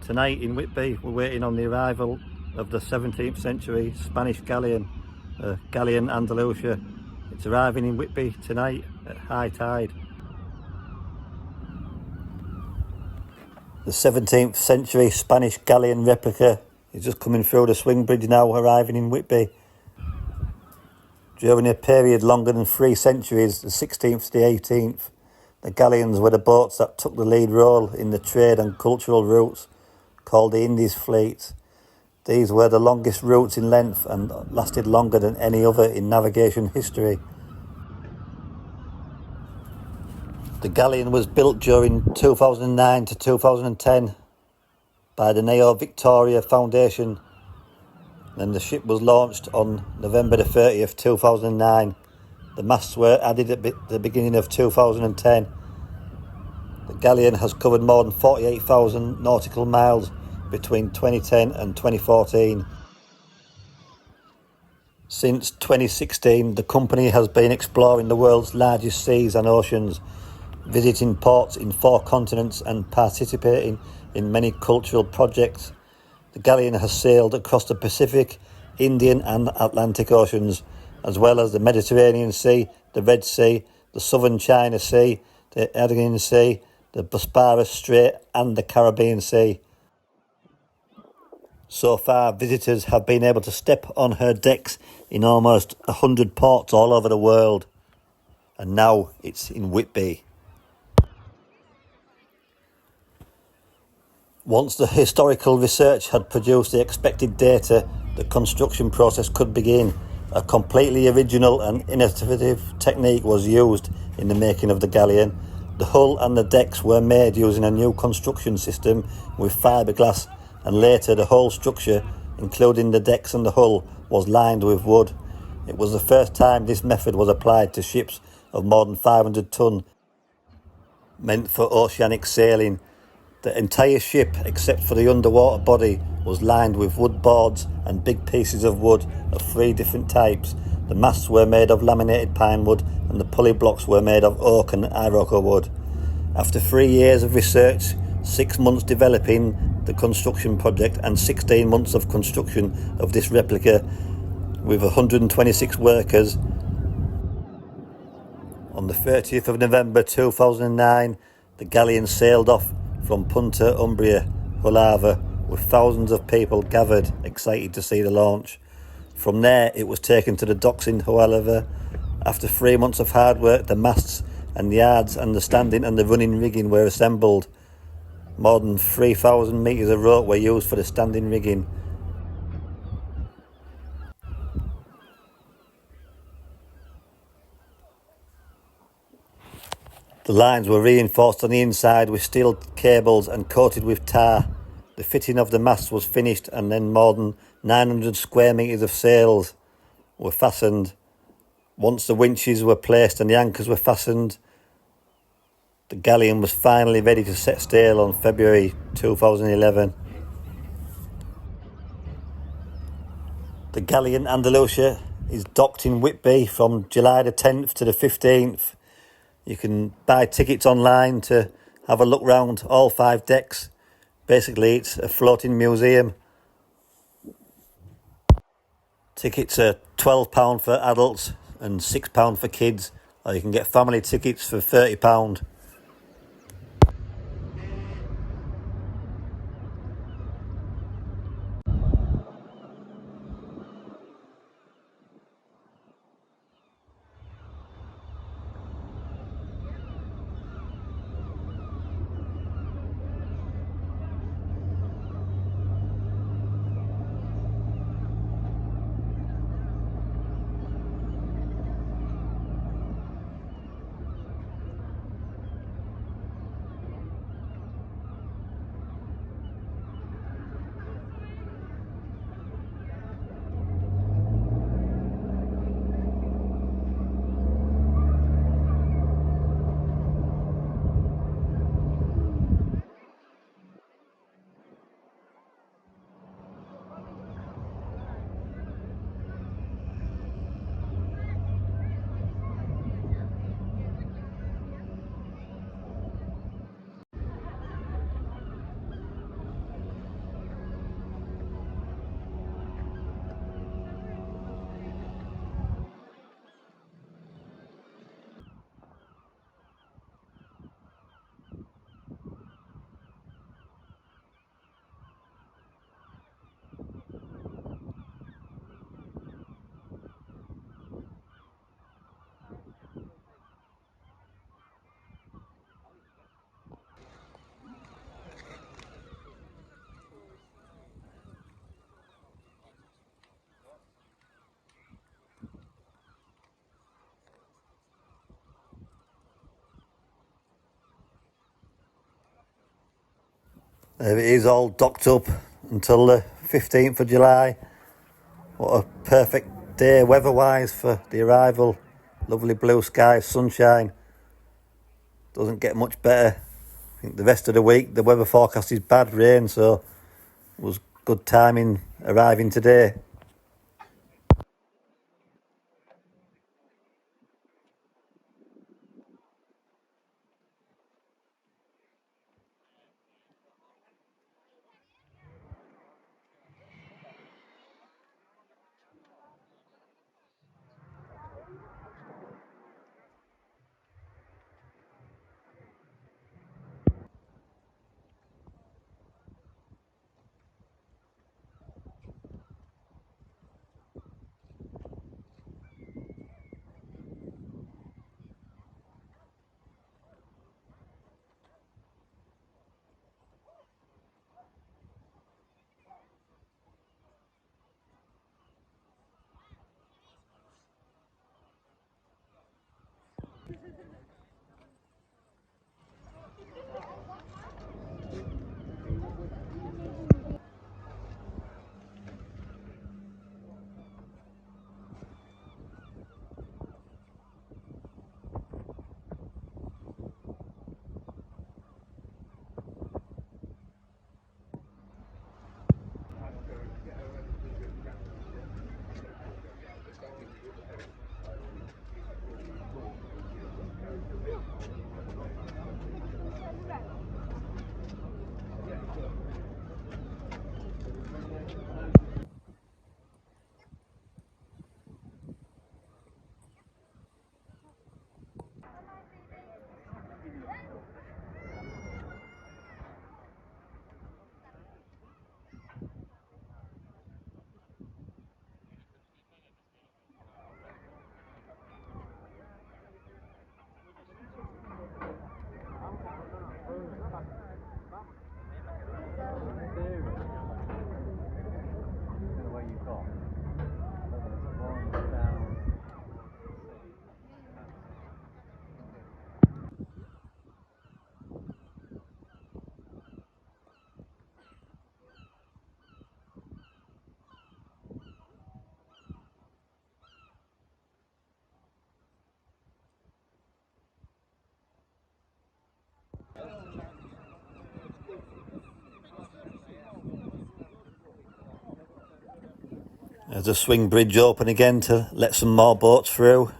Tonight in Whitby we're waiting on the arrival of the 17th century Spanish galleon, Galeon Andalucía. It's arriving in Whitby tonight at high tide. The 17th century Spanish Galleon Replica is just coming through the swing bridge now, arriving in Whitby. During a period longer than 3 centuries, the 16th to the 18th, the galleons were the boats that took the lead role in the trade and cultural routes called the Indies fleet. These were the longest routes in length and lasted longer than any other in navigation history. The galleon was built during 2009 to 2010 by the Nao Victoria Foundation, and the ship was launched on November the 30th, 2009. The masts were added at the beginning of 2010. The galleon has covered more than 48,000 nautical miles between 2010 and 2014. Since 2016, the company has been exploring the world's largest seas and oceans, visiting ports in 4 continents and participating in many cultural projects. The galleon has sailed across the Pacific, Indian and Atlantic Oceans, as well as the Mediterranean Sea, the Red Sea, the Southern China Sea, the Aegean Sea, the Bosporus Strait and the Caribbean Sea. So far, visitors have been able to step on her decks in almost 100 ports all over the world. And now it's in Whitby. Once the historical research had produced the expected data, the construction process could begin. A completely original and innovative technique was used in the making of the galleon. The hull and the decks were made using a new construction system with fiberglass, and later the whole structure, including the decks and the hull, was lined with wood. It was the first time this method was applied to ships of more than 500 tonnes, meant for oceanic sailing. The entire ship, except for the underwater body, was lined with wood boards and big pieces of wood of 3 different types. The masts were made of laminated pine wood and the pulley blocks were made of oak and iroko wood. After 3 years of research, 6 months developing the construction project and 16 months of construction of this replica with 126 workers, on the 30th of November 2009, the galleon sailed off from Punta Umbria, Huelva, with thousands of people gathered, excited to see the launch. From there, it was taken to the docks in Huelva. After 3 months of hard work, the masts and yards and the standing and the running rigging were assembled. More than 3,000 metres of rope were used for the standing rigging. The lines were reinforced on the inside with steel cables and coated with tar. The fitting of the masts was finished, and then more than 900 square metres of sails were fastened. Once the winches were placed and the anchors were fastened, the galleon was finally ready to set sail on February 2011. The Galleon Andalucía is docked in Whitby from July the 10th to the 15th. You can buy tickets online to have a look round all 5 decks. Basically, it's a floating museum. Tickets are £12 for adults and £6 for kids, or you can get family tickets for £30. There it is, all docked up until the 15th of July. What a perfect day weather-wise for the arrival. Lovely blue skies, sunshine. Doesn't get much better. I think the rest of the week the weather forecast is bad rain, so it was good timing arriving today. There's a swing bridge open again to let some more boats through.